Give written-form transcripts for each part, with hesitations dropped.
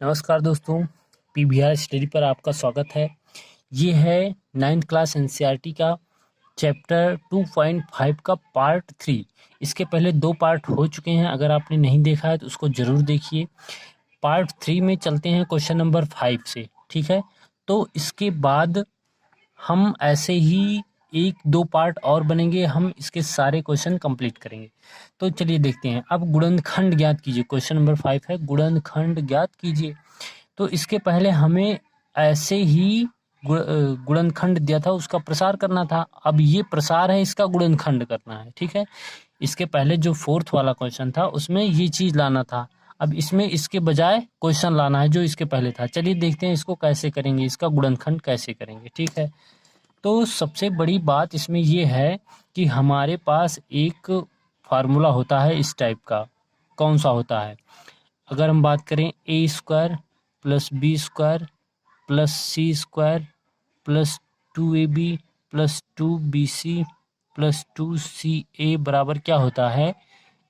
नमस्कार दोस्तों, PVR study पर आपका स्वागत है। ये है 9th क्लास एनसीईआरटी का चैप्टर 2.5 का पार्ट 3। इसके पहले 2 पार्ट हो चुके हैं। अगर आपने नहीं देखा है तो उसको ज़रूर देखिए। पार्ट 3 में चलते हैं क्वेश्चन नंबर 5 से, ठीक है। तो इसके बाद हम ऐसे ही 1-2 पार्ट और बनेंगे, हम इसके सारे क्वेश्चन कंप्लीट करेंगे। तो चलिए देखते हैं। अब गुणनखंड ज्ञात कीजिए। क्वेश्चन नंबर 5 है गुणनखंड ज्ञात कीजिए। तो इसके पहले हमें ऐसे ही गुणनखंड दिया था, उसका प्रसार करना था। अब ये प्रसार है, इसका गुणनखंड करना है, ठीक है। इसके पहले जो 4th वाला क्वेश्चन था उसमें ये चीज़ लाना था। अब इसमें इसके बजाय क्वेश्चन लाना है जो इसके पहले था। चलिए देखते हैं इसको कैसे करेंगे, इसका गुणनखंड कैसे करेंगे, ठीक है। तो सबसे बड़ी बात इसमें ये है कि हमारे पास एक फार्मूला होता है इस टाइप का। कौन सा होता है? अगर हम बात करें a² plus b² plus c² plus 2ab plus 2bc plus 2ca बराबर क्या होता है?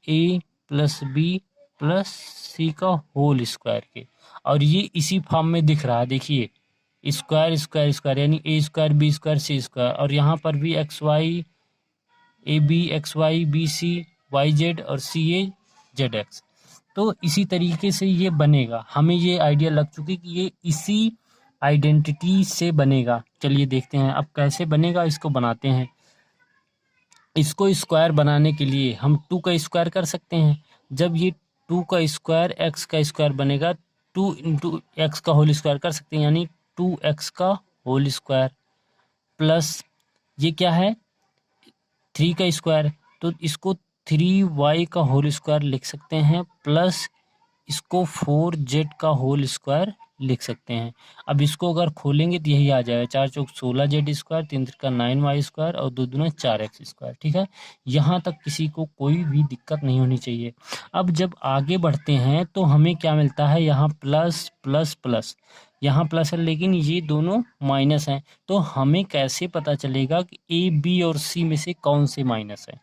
a plus b plus c का होल स्क्वायर के। और ये इसी फॉर्म में दिख रहा है, देखिए, स्क्वायर स्क्वायर स्क्वायर यानी a² b² c²। और यहाँ पर भी xy ab xy bc yz और ca zx। तो इसी तरीके से ये बनेगा। हमें ये आइडिया लग चुकी कि ये इसी आइडेंटिटी से बनेगा। चलिए देखते हैं अब कैसे बनेगा, इसको बनाते हैं। इसको स्क्वायर बनाने के लिए हम 2 का स्क्वायर कर सकते हैं। जब ये 2 का स्क्वायर x का स्क्वायर बनेगा, 2 इंटू एक्स का होल स्क्वायर कर सकते हैं, यानी 2x का होल स्क्वायर प्लस ये क्या है 3 का स्क्वायर, तो इसको 3y का होल स्क्वायर लिख सकते हैं प्लस इसको 4z का होल स्क्वायर लिख सकते हैं। अब इसको अगर खोलेंगे तो यही आ जाएगा 4 चौक 16z², 3 त्रिका 9y² और 2 दूना 4x², ठीक है। यहाँ तक किसी को कोई भी दिक्कत नहीं होनी चाहिए। अब जब आगे बढ़ते हैं तो हमें क्या मिलता है, यहाँ प्लस प्लस प्लस, यहाँ प्लस है लेकिन ये दोनों माइनस हैं। तो हमें कैसे पता चलेगा कि ए बी और सी में से कौन से माइनस है,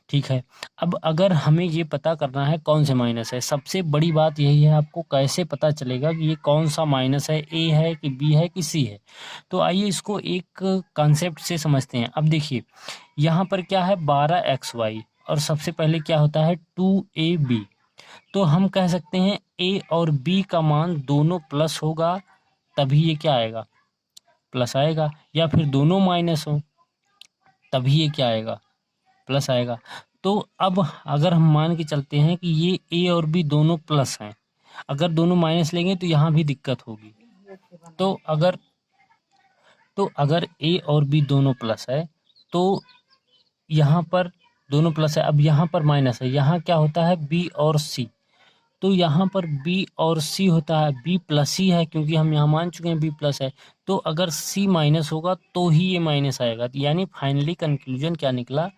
ठीक है। अब अगर हमें ये पता करना है कौन से माइनस है, सबसे बड़ी बात यही है आपको कैसे पता चलेगा कि ये कौन सा माइनस है, ए है कि बी है कि सी है। तो आइए इसको एक कॉन्सेप्ट से समझते हैं। अब देखिए यहाँ पर क्या है 12xy और सबसे पहले क्या होता है 2ab। तो हम कह सकते हैं ए और बी का मान दोनों प्लस होगा तभी ये क्या आएगा, प्लस आएगा, या फिर दोनों माइनस हो तभी ये क्या आएगा, प्लस आएगा। तो अब अगर हम मान के चलते हैं कि ये ए और बी दोनों प्लस हैं, अगर दोनों माइनस लेंगे तो यहाँ भी दिक्कत होगी। तो अगर ए और बी दोनों प्लस है तो यहाँ पर दोनों प्लस है, अब यहाँ पर माइनस है, यहाँ क्या होता है बी और सी। तो यहाँ पर बी और सी होता है, बी प्लस ही है क्योंकि हम यहाँ मान चुके हैं बी प्लस है। तो अगर सी माइनस होगा तो ही ये माइनस आएगा, यानी फाइनली कंक्लूजन क्या निकला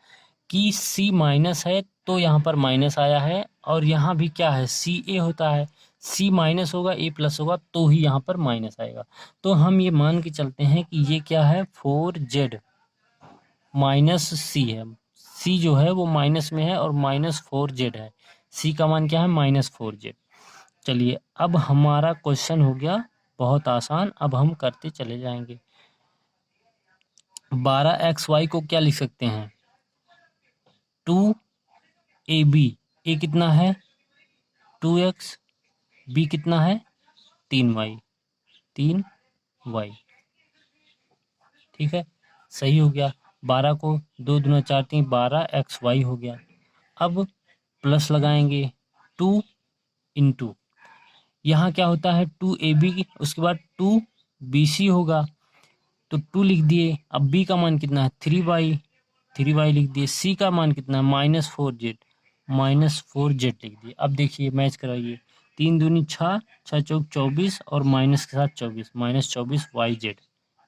कि सी माइनस है तो यहाँ पर माइनस आया है। और यहाँ भी क्या है सी ए होता है, सी माइनस होगा ए प्लस होगा तो ही यहाँ पर माइनस आएगा। तो हम ये मान के चलते हैं कि ये क्या है 4z माइनस सी है। सी जो है वो माइनस में है और -4z है। सी का मान क्या है -4z। चलिए अब हमारा क्वेश्चन हो गया बहुत आसान, अब हम करते चले जाएंगे। 12xy को क्या लिख सकते हैं 2ab, ए कितना है 2x, बी कितना है 3y, ठीक है, सही हो गया। 12 को 2 दूना 4 3 12xy हो गया। अब प्लस लगाएंगे 2 इंटू यहाँ क्या होता है 2ab, उसके बाद 2bc होगा तो 2 लिख दिए। अब b का मान कितना है 3y लिख दिए। c का मान कितना है -4z लिख दिए। अब देखिए मैच कराइए, 3 दूनी 6, 6 चौक 24 और माइनस के साथ 24, -24yz,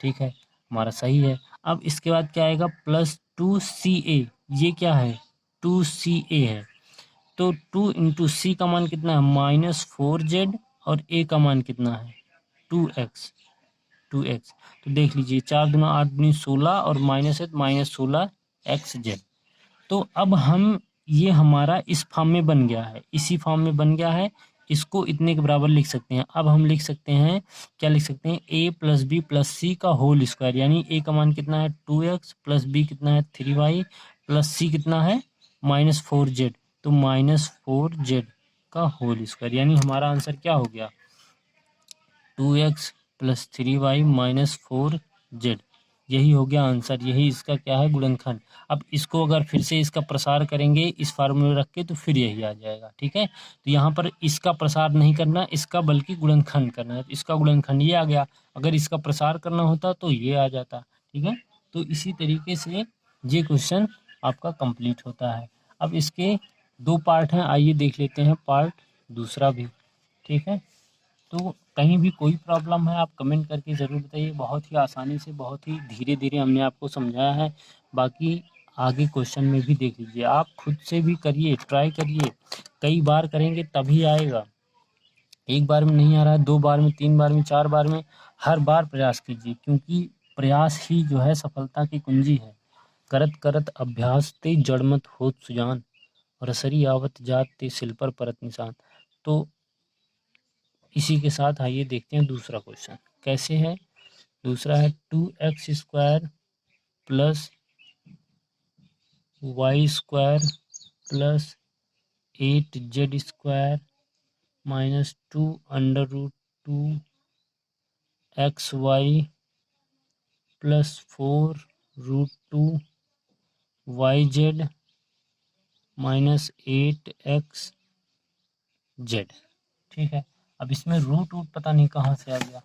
ठीक है, हमारा सही है। अब इसके बाद क्या आएगा +2ca, ये क्या है 2ca है। तो 2 इंटू सी का मान कितना है -4z और a का मान कितना है 2x। तो देख लीजिए 4 दूना 8 दूनी 16 और माइनस है -16xz। तो अब हम ये हमारा इस फॉर्म में बन गया है, इसी फॉर्म में बन गया है इसको इतने के बराबर लिख सकते हैं। अब हम लिख सकते हैं, क्या लिख सकते हैं, a प्लस बी प्लस सी का होल स्क्वायर, यानी a का मान कितना है 2x प्लस बी कितना है 3y प्लस सी कितना है -4z, तो -4z का होल स्क्वायर, यानी हमारा आंसर क्या हो गया 2x प्लस 3y -4z, यही हो गया आंसर, यही इसका क्या है गुणनखंड। अब इसको अगर फिर से इसका प्रसार करेंगे इस फार्मूले रख के तो फिर यही आ जाएगा, ठीक है। तो यहाँ पर इसका प्रसार नहीं करना, इसका बल्कि गुणनखंड करना है, तो इसका गुणनखंड ये आ गया, अगर इसका प्रसार करना होता तो ये आ जाता, ठीक है। तो इसी तरीके से ये क्वेश्चन आपका कंप्लीट होता है। अब इसके 2 पार्ट हैं, आइए देख लेते हैं पार्ट दूसरा भी, ठीक है। तो कहीं भी कोई प्रॉब्लम है आप कमेंट करके ज़रूर बताइए, बहुत ही आसानी से बहुत ही धीरे धीरे हमने आपको समझाया है। बाकी आगे क्वेश्चन में भी देख लीजिए, आप खुद से भी करिए, ट्राई करिए, कई बार करेंगे तभी आएगा, एक बार में नहीं आ रहा है, 2 बार में, 3 बार में, 4 बार में, हर बार प्रयास कीजिए, क्योंकि प्रयास ही जो है सफलता की कुंजी है। करत करत अभ्यास ते जड़मत होत सुजान, रसरी आवत जात ते सिल पर परत निशान। तो इसी के साथ आइए देखते हैं दूसरा क्वेश्चन कैसे है। दूसरा है 2x² plus y² plus 8z² minus 2 √2 xy plus 4 √2 yz minus 8xz, ठीक है। अब इसमें रूट पता नहीं कहाँ से आ गया,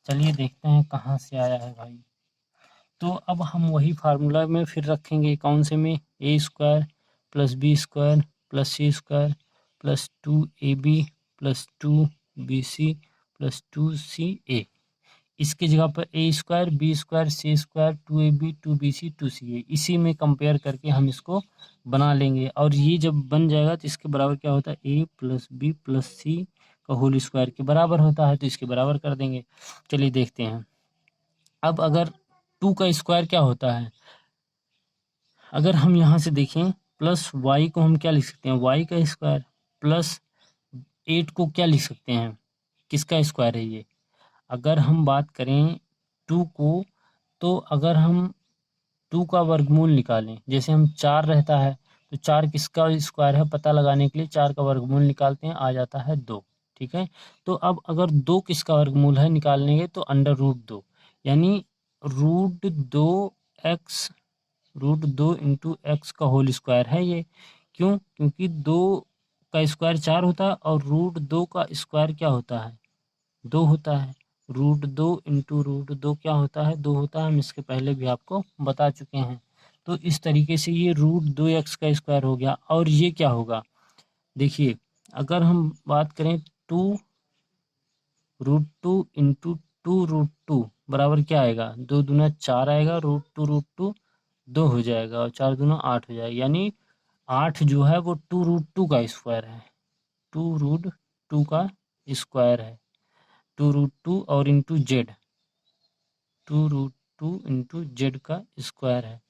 चलिए देखते हैं कहाँ से आया है भाई। तो अब हम वही फार्मूला में फिर रखेंगे, कौन से में, a² plus b² plus c² plus 2ab plus 2bc plus 2ca, इसके जगह पर a² b² c² 2ab 2bc 2ca, इसी में कंपेयर करके हम इसको बना लेंगे, और ये जब बन जाएगा तो इसके बराबर क्या होता है a plus b plus c का होल स्क्वायर के बराबर होता है, तो इसके बराबर कर देंगे। चलिए देखते हैं। अब अगर 2 का स्क्वायर क्या होता है, अगर हम यहाँ से देखें प्लस y को हम क्या लिख सकते हैं, y का स्क्वायर, प्लस 8 को क्या लिख सकते हैं, किसका स्क्वायर है ये। अगर हम बात करें 2 को, तो अगर हम 2 का वर्गमूल निकालें, जैसे हम 4 रहता है तो 4 किसका स्क्वायर है पता लगाने के लिए 4 का वर्गमूल निकालते हैं, आ जाता है 2, ठीक है। तो अब अगर 2 किसका वर्गमूल है निकालने के, तो √2, यानी √2 इंटू एक्स का होल स्क्वायर है ये। क्यों, क्योंकि 2 का स्क्वायर 4 होता है और √2 का स्क्वायर क्या होता है 2 होता है, √2 इंटू √2 क्या होता है 2 होता है, हम इसके पहले भी आपको बता चुके हैं। तो इस तरीके से ये √2x का स्क्वायर हो गया, और ये क्या होगा देखिए, अगर हम बात करें 2√2 इंटू 2√2 बराबर क्या आएगा, 2 दूना 4 आएगा, √2 2 हो जाएगा, और 4 दूना 8 हो जाएगा, यानी 8 जो है वो 2√2 का स्क्वायर है, 2√2 का स्क्वायर है, 2√2 और इंटू जेड, 2√2 इंटू जेड का स्क्वायर है।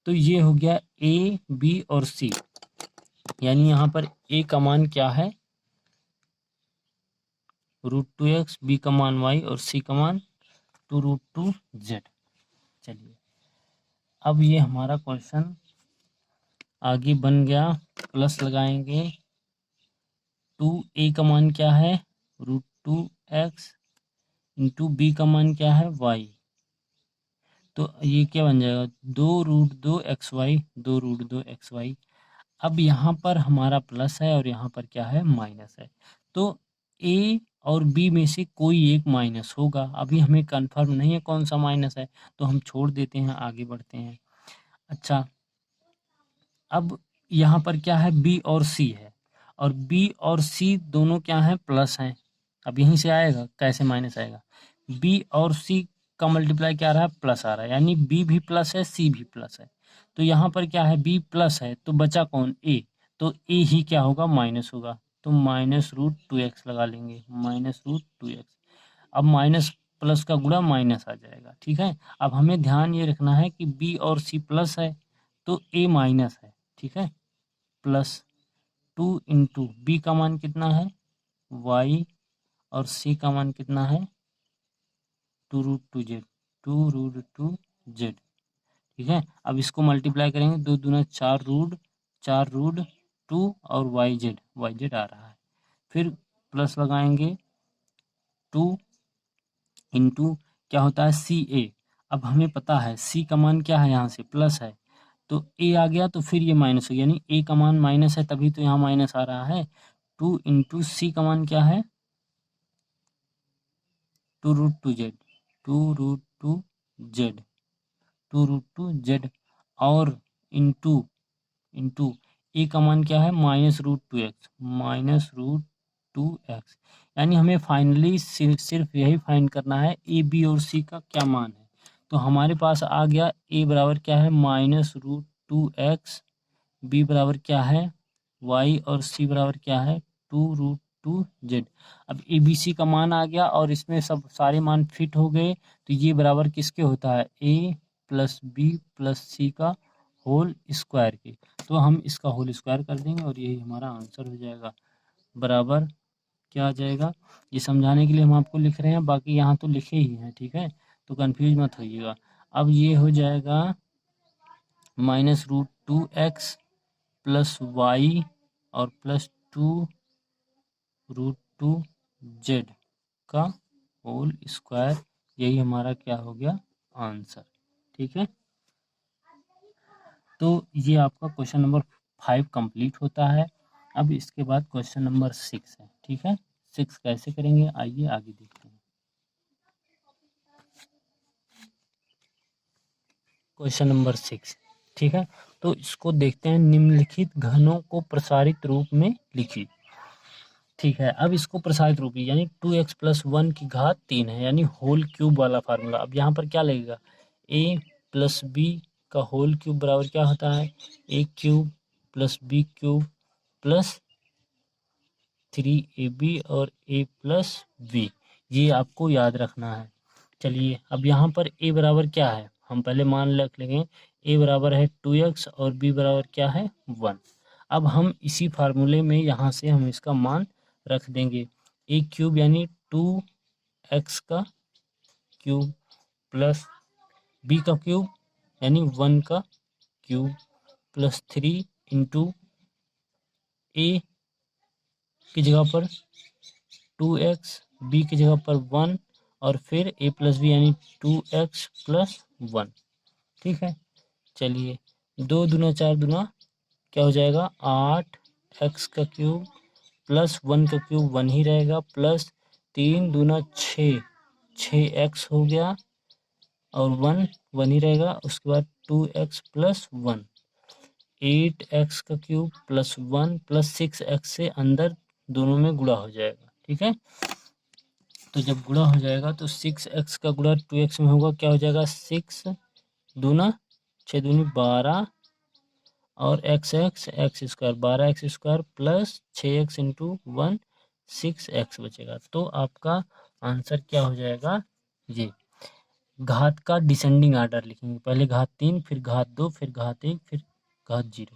तो ये हो गया ए बी और सी, यानी यहाँ पर ए का मान क्या है √2x, बी का मान y और सी का मान 2√2z। चलिए अब ये हमारा क्वेश्चन आगे बन गया, प्लस लगाएंगे, 2a का मान क्या है √2x इंटू बी का मान क्या है y, तो ये क्या बन जाएगा 2√2xy, 2√2xy। अब यहाँ पर हमारा प्लस है और यहाँ पर क्या है माइनस है, तो a और b में से कोई एक माइनस होगा, अभी हमें कंफर्म नहीं है कौन सा माइनस है, तो हम छोड़ देते हैं, आगे बढ़ते हैं। अच्छा, अब यहाँ पर क्या है b और c है, और b और c दोनों क्या है प्लस हैं, अब यहीं से आएगा कैसे माइनस आएगा, b और c का मल्टीप्लाई क्या आ रहा है प्लस आ रहा है, यानी b भी प्लस है c भी प्लस है, तो यहाँ पर क्या है b प्लस है तो बचा कौन a, तो a ही क्या होगा माइनस होगा, तो -√2x लगा लेंगे, -√2x। अब माइनस प्लस का गुणा माइनस आ जाएगा, ठीक है। अब हमें ध्यान ये रखना है कि b और c प्लस है तो a माइनस है, ठीक है, प्लस 2 इंटू बी का मान कितना है वाई और सी का मान कितना है 2√2z, 2√2z। ठीक है, अब इसको मल्टीप्लाई करेंगे, 2 दूना 4√2 और वाई जेड आ रहा है। फिर प्लस लगाएंगे 2 इंटू क्या होता है सी ए। अब हमें पता है सी का मान क्या है, यहाँ से प्लस है तो ए आ गया, तो फिर ये माइनस हो गया, यानी ए का मान माइनस है तभी तो यहाँ माइनस आ रहा है। 2 इंटू सी का मान क्या है 2√2z, 2√2z, 2√2z और इंटू इंटू ए का मान क्या है -√2x, -√2x। यानी हमें फाइनली सिर्फ यही फाइंड करना है ए बी और सी का क्या मान है। तो हमारे पास आ गया ए बराबर क्या है -√2x, बी बराबर क्या है y और सी बराबर क्या है 2√2z। अब ए बी सी का मान आ गया और इसमें सब सारे मान फिट हो गए, तो ये बराबर किसके होता है a प्लस बी प्लस सी का होल स्क्वायर के। तो हम इसका होल स्क्वायर कर देंगे और यही हमारा आंसर हो जाएगा। बराबर क्या आ जाएगा, ये समझाने के लिए हम आपको लिख रहे हैं, बाकी यहाँ तो लिखे ही हैं। ठीक है, तो कंफ्यूज मत होइएगा। अब ये हो जाएगा -√2x प्लस वाई और प्लस 2√2z का होल स्क्वायर, यही हमारा क्या हो गया आंसर। ठीक है, तो ये आपका क्वेश्चन नंबर 5 कंप्लीट होता है। अब इसके बाद क्वेश्चन नंबर 6 है। ठीक है, 6 कैसे करेंगे आइए आगे देखते हैं। क्वेश्चन नंबर 6, ठीक है, तो इसको देखते हैं। निम्नलिखित घनों को प्रसारित रूप में लिखिए। ठीक है, अब इसको प्रसारित रूप में यानी 2x प्लस 1 की घात 3 है, यानी होल क्यूब वाला फार्मूला। अब यहाँ पर क्या लगेगा a प्लस बी का होल क्यूब बराबर क्या होता है a cube plus B cube plus 3ab और a प्लस बी, ये आपको याद रखना है। चलिए, अब यहाँ पर a बराबर क्या है हम पहले मान रख लेंगे। a बराबर है 2x और b बराबर क्या है 1। अब हम इसी फार्मूले में यहाँ से हम इसका मान रख देंगे। a क्यूब यानी 2x का क्यूब प्लस b का क्यूब यानी 1 का क्यूब प्लस 3 इंटू a की जगह पर 2x, b की जगह पर 1 और फिर a प्लस बी यानी 2x प्लस 1। ठीक है, चलिए 2 दूना 4 दूना क्या हो जाएगा 8x का क्यूब प्लस 1 का क्यूब 1 ही रहेगा प्लस 3 दूना 6, 6x हो गया और 1 ही रहेगा। उसके बाद 2x प्लस 1, 8x का क्यूब प्लस 1 प्लस 6x से अंदर दोनों में गुणा हो जाएगा। ठीक है, तो जब गुणा हो जाएगा तो 6x का गुणा 2x में होगा, क्या हो जाएगा 6 दूना 6 दूनी 12 और x square 12x² plus 6x into 1 6x बचेगा। तो आपका आंसर क्या हो जाएगा, ये घात का डिसेंडिंग आर्डर लिखेंगे, पहले घात 3 फिर घात 2 फिर घात 1 फिर घात 0,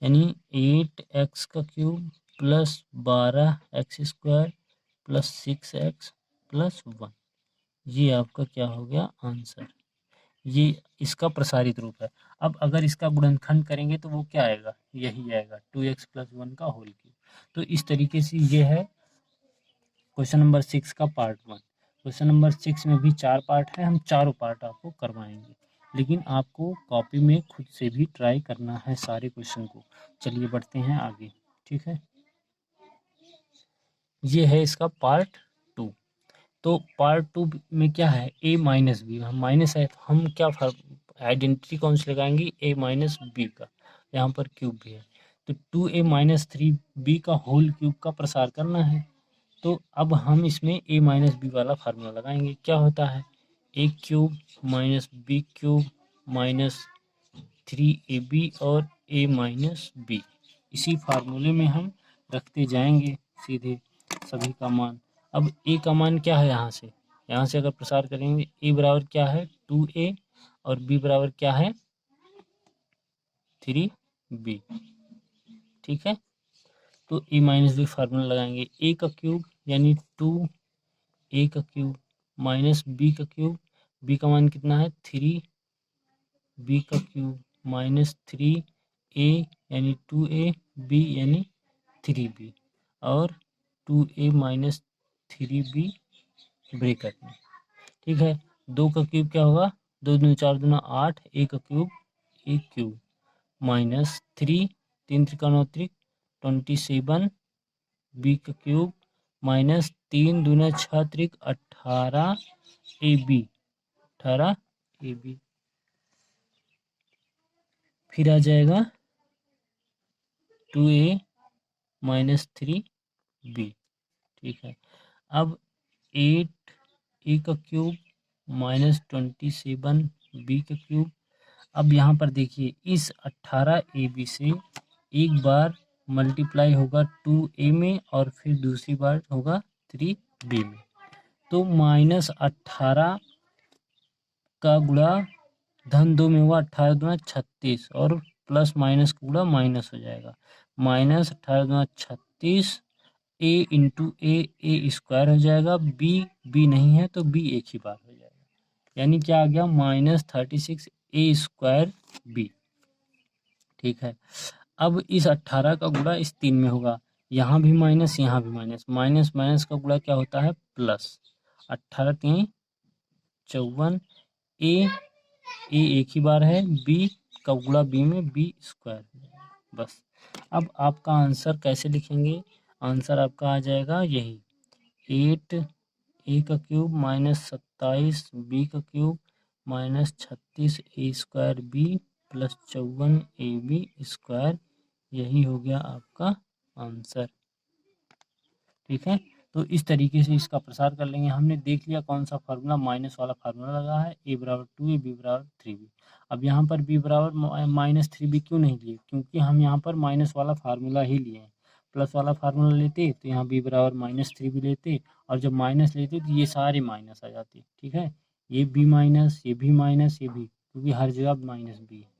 यानी 8x का cube plus 12x² plus 6x plus 1, ये आपका क्या हो गया आंसर। ये इसका प्रसारित रूप है। अब अगर इसका गुणनखंड करेंगे तो वो क्या आएगा, यही आएगा 2x प्लस 1 का होल क्यूब। तो इस तरीके से ये है क्वेश्चन नंबर 6 का पार्ट 1। क्वेश्चन नंबर 6 में भी 4 पार्ट है, हम चारों पार्ट आपको करवाएंगे, लेकिन आपको कॉपी में खुद से भी ट्राई करना है सारे क्वेश्चन को। चलिए बढ़ते हैं आगे। ठीक है, ये है इसका पार्ट 2। तो पार्ट 2 में क्या है a माइनस बी, हम माइनस है तो हम क्या आइडेंटिटी कौन सी लगाएंगे a माइनस बी का, यहाँ पर क्यूब भी है तो 2a माइनस 3b का होल क्यूब का प्रसार करना है। तो अब हम इसमें a माइनस बी वाला फार्मूला लगाएंगे, क्या होता है a cube minus B cube minus 3ab और a माइनस बी। इसी फार्मूले में हम रखते जाएंगे सीधे सभी का मान। अब a का मान क्या है, यहाँ से अगर प्रसार करेंगे a बराबर क्या है 2a और b बराबर क्या है 3b। ठीक है, तो ए माइनस बी फार्मूला लगाएंगे। ए का क्यूब यानी 2a का क्यूब माइनस बी का क्यूब, बी का मान कितना है 3, बी का क्यूब माइनस 3a यानी 2a, बी यानी 3b, और 2a माइनस 3b ब्रैकेट में। ठीक है, 2 का क्यूब क्या होगा, 2 दूनी 4 दूना 8, ए का क्यूब ए क्यूब माइनस 3, 3 त्रिका 9 त्रिक 27, बी का क्यूब माइनस 3 दूना 6 त्रिक 18 ए बी, 18 ए बी, फिर आ जाएगा 2a माइनस 3b। ठीक है, अब 8 ए का क्यूब माइनस 27 बी का क्यूब। अब यहाँ पर देखिए इस 18 ए बी से एक बार मल्टीप्लाई होगा 2a में और फिर दूसरी बार होगा 3b में, तो माइनस 18 का गुणा धन 2 में हुआ 18 दूना 36 और प्लस माइनस का गुणा माइनस हो जाएगा, माइनस 18 दूना 36 ए इंटू ए स्क्वायर हो जाएगा, बी नहीं है तो बी एक ही बार हो जाएगा, यानी क्या आ गया -36 ए स्क्वायर बी। ठीक है, अब इस 18 का गुणा इस 3 में होगा, यहाँ भी माइनस यहाँ भी माइनस, माइनस माइनस का गुणा क्या होता है प्लस, 18 3 54, ए एक ही बार है, बी का गुणा बी में बी स्क्वायर, बस। अब आपका आंसर कैसे लिखेंगे, आंसर आपका आ जाएगा यही 8 ए का क्यूब माइनस 27 बी का cube minus 36 A square B plus 54 A B square, यही हो गया आपका आंसर। ठीक है, तो इस तरीके से इसका प्रसार कर लेंगे। हमने देख लिया कौन सा फार्मूला, माइनस वाला फार्मूला लगा है, a बराबर 2a बी बराबर 3b। अब यहाँ पर b बराबर माइनस 3b क्यों नहीं लिए, क्योंकि हम यहाँ पर माइनस वाला फार्मूला ही लिए हैं। प्लस वाला फार्मूला लेते तो यहाँ b बराबर माइनस 3b लेते, और जब माइनस लेते तो ये सारे माइनस आ जाते। ठीक है, ये b माइनस, ये भी माइनस, ये भी, क्योंकि हर जगह माइनस b है।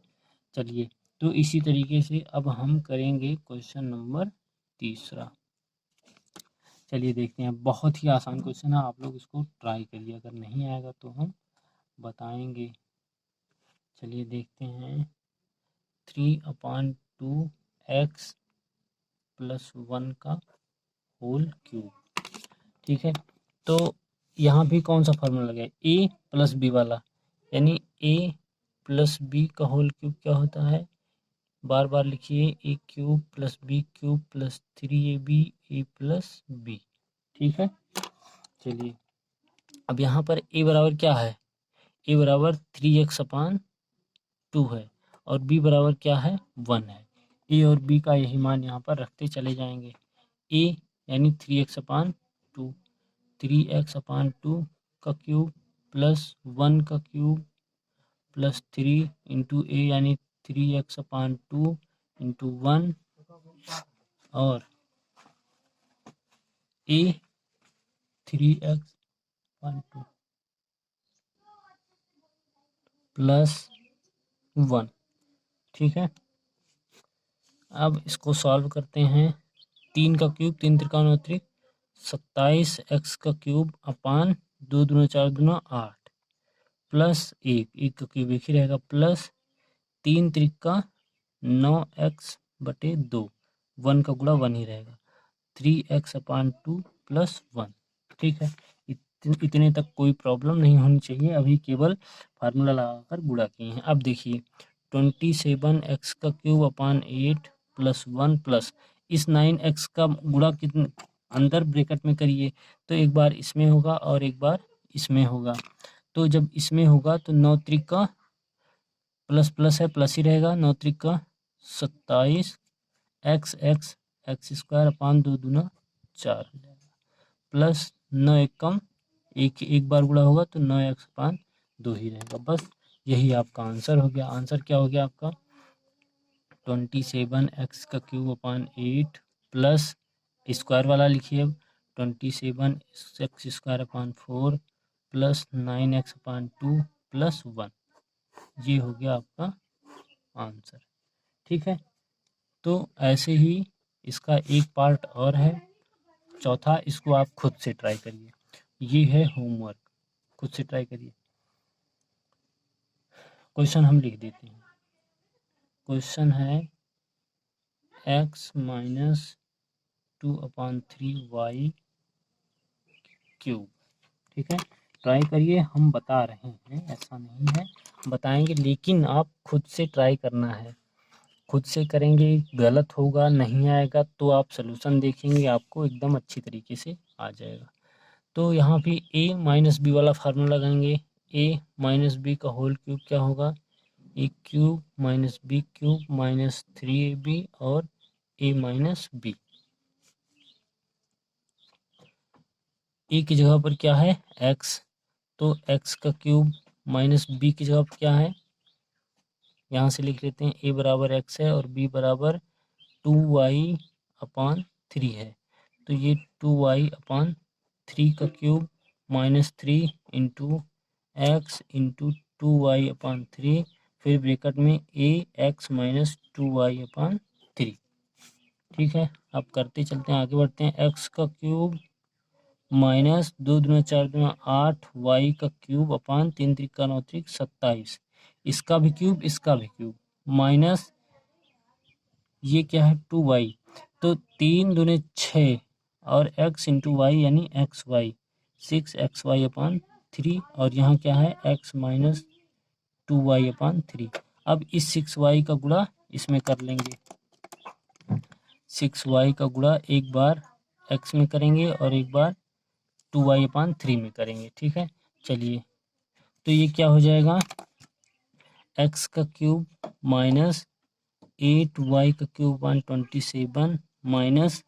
चलिए, तो इसी तरीके से अब हम करेंगे क्वेश्चन नंबर 3। चलिए देखते हैं, बहुत ही आसान क्वेश्चन है, आप लोग इसको ट्राई करिए, अगर नहीं आएगा तो हम बताएंगे। चलिए देखते हैं, 3/2x प्लस 1 का होल क्यूब। ठीक है, तो यहाँ भी कौन सा फार्मूला लगा है, a प्लस बी वाला, यानी a प्लस बी का होल क्यूब क्या होता है, बार बार लिखिए, a cube plus B cube plus 3ab a plus B. ठीक है, चलिए अब यहाँ पर a बराबर क्या है, a बराबर 3x/2 है, और b बराबर क्या है 1 है। a और b का यही मान यहाँ पर रखते चले जाएंगे। a यानी 3x/2, 3x/2 का क्यूब प्लस 1 का क्यूब प्लस 3 इंटू a यानी 3x/2 इंटू 1, और a 3x/2 प्लस 1। ठीक है, अब इसको सॉल्व करते हैं। 3 का क्यूब 3 त्रिका 9 त्रिक 27 एक्स का क्यूब अपान 2 दूना 4 दूना 8 प्लस 1 का क्यूब एक ही रहेगा, प्लस 3 त्रिका 9x/2, 1 का गुणा 1 ही रहेगा, 3x/2 प्लस 1। ठीक है, इतने तक कोई प्रॉब्लम नहीं होनी चाहिए, अभी केवल फार्मूला लगाकर गुणा किए हैं। अब देखिए 27x का क्यूब अपान 8 प्लस 1 प्लस इस 9x का गुणा कितने अंदर ब्रैकेट में करिए, तो एक बार इसमें होगा और एक बार इसमें होगा, तो जब इसमें होगा तो 9 त्रिका प्लस प्लस है प्लस ही रहेगा, 9 त्रिका 27 x स्क्वायर अपान 2 दूना 4 प्लस 9 एक कम, एक बार गुणा होगा तो 9x/2 ही रहेगा। बस यही आपका आंसर हो गया। आंसर क्या हो गया आपका 27x का क्यूब अपान 8 प्लस स्क्वायर वाला लिखिए 27x square upon 4 plus 9x/2 plus 1, ये हो गया आपका आंसर। ठीक है, तो ऐसे ही इसका एक पार्ट और है चौथा, इसको आप खुद से ट्राई करिए। ये है होमवर्क, खुद से ट्राई करिए। क्वेश्चन हम लिख देते हैं। क्वेश्चन है x माइनस 2/3y क्यूब। ठीक है, ट्राई करिए, हम बता रहे हैं, ऐसा नहीं है बताएंगे, लेकिन आप खुद से ट्राई करना है। खुद से करेंगे, गलत होगा, नहीं आएगा तो आप सलूशन देखेंगे, आपको एकदम अच्छी तरीके से आ जाएगा। तो यहाँ पे a माइनस बी वाला फार्मूला लगाएंगे। a माइनस बी का होल क्यूब क्या होगा, a cube minus B cube minus 3ab और a माइनस बी। ए की जगह पर क्या है x, तो x का क्यूब माइनस बी की जगह पर क्या है, यहाँ से लिख लेते हैं a बराबर x है और b बराबर 2y/3 है। तो ये 2y/3 का cube minus 3 into x into 2y/3, फिर ब्रैकेट में ax माइनस 2y/3। ठीक है, अब करते चलते हैं, आगे बढ़ते हैं। x का क्यूब माइनस 2 दूना 4 दूना 8 y का क्यूब अपान 3 त्रिका 9 त्रिक 27, इसका भी क्यूब इसका भी क्यूब माइनस ये क्या है 2y, तो 3 दूने 6 और x इंटू वाई यानी xy 6xy/3, और यहाँ क्या है x माइनस 2y/3। अब इस 6y का गुणा इसमें कर लेंगे, 6y का गुणा एक बार x में करेंगे और एक बार 2y/3 में करेंगे। ठीक है, चलिए, तो ये क्या हो जाएगा, x का क्यूब माइनस 8y का क्यूब 127 माइनस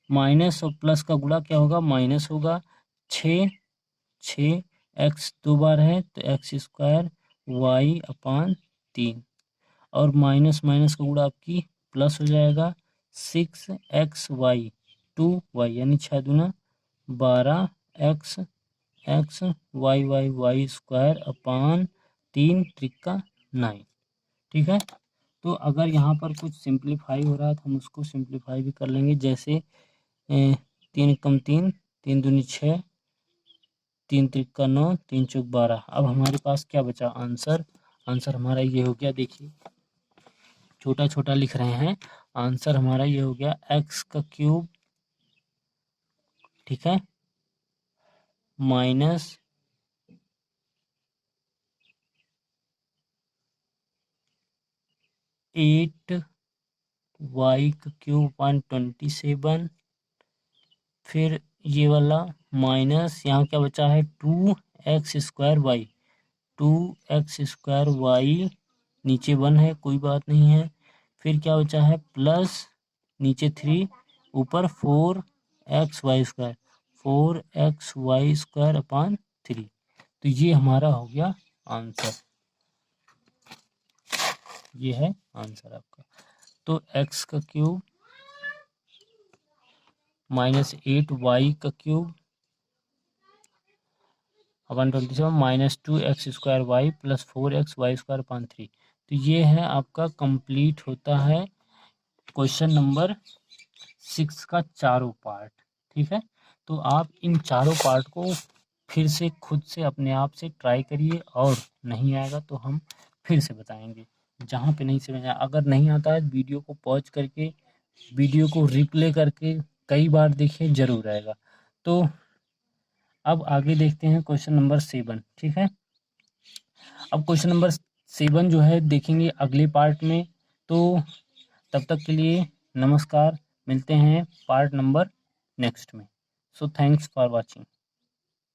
माइनस और प्लस का गुणा क्या होगा, माइनस होगा 6 x 2 बार है तो x² y/3, और माइनस माइनस का गुणा आपकी प्लस हो जाएगा 6xy 2y यानी 6 दूना 12 x y/3 त्रिका 9। ठीक है, तो अगर यहाँ पर कुछ सिंप्लीफाई हो रहा है तो हम उसको सिंप्लीफाई भी कर लेंगे, जैसे 3 कम 3 3 दूनी 6 3 त्रिका 9 3 चौक 12। अब हमारे पास क्या बचा, आंसर हमारा ये हो गया, देखिए छोटा छोटा लिख रहे हैं, आंसर हमारा ये हो गया x का क्यूब, ठीक है, माइनस 8y का क्यूब 127, फिर ये वाला माइनस यहाँ क्या बचा है 2x² y, नीचे 1 है कोई बात नहीं है, फिर क्या बचा है प्लस नीचे 3 ऊपर 4xy²/3। तो ये हमारा हो गया आंसर, ये है आंसर आपका। तो x का क्यूब माइनस 8y का cube 127 minus 2x² plus 4xy²/3। तो ये है आपका कंप्लीट होता है क्वेश्चन नंबर 6 का चारों पार्ट। ठीक है, तो आप इन चारों पार्ट को फिर से खुद से अपने आप से ट्राई करिए, और नहीं आएगा तो हम फिर से बताएंगे जहाँ पे नहीं समझ आया। अगर नहीं आता है वीडियो को पॉज करके वीडियो को रिप्ले करके कई बार देखिए, जरूर आएगा। तो अब आगे देखते हैं क्वेश्चन नंबर 7। ठीक है, अब क्वेश्चन नंबर 7 जो है देखेंगे अगले पार्ट में। तो तब तक के लिए नमस्कार, मिलते हैं पार्ट नंबर नेक्स्ट में। So thanks for watching.